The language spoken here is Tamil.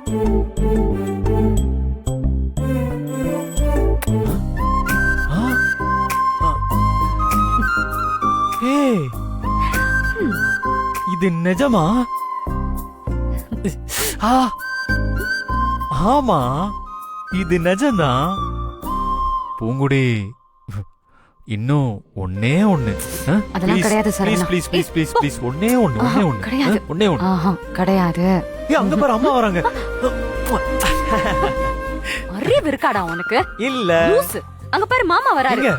இது நிஜமா? ஆமா, இது நிஜம்தான். பூங்குடி, இன்னும் ஒன்னே ஒண்ணு. அதெல்லாம் கிடையாது Saravana. Please please please please ஒன்னே ஒண்ணு, ஒன்னே ஒண்ணு. கிடையாது. ஒன்னே ஒண்ணு. கிடையாது. அங்க பாரு, அம்மா வராங்க. அறிவு இருக்காடா உனக்கு? இல்ல. லூசு. அங்க பாரு மாமா வராரு. எங்க?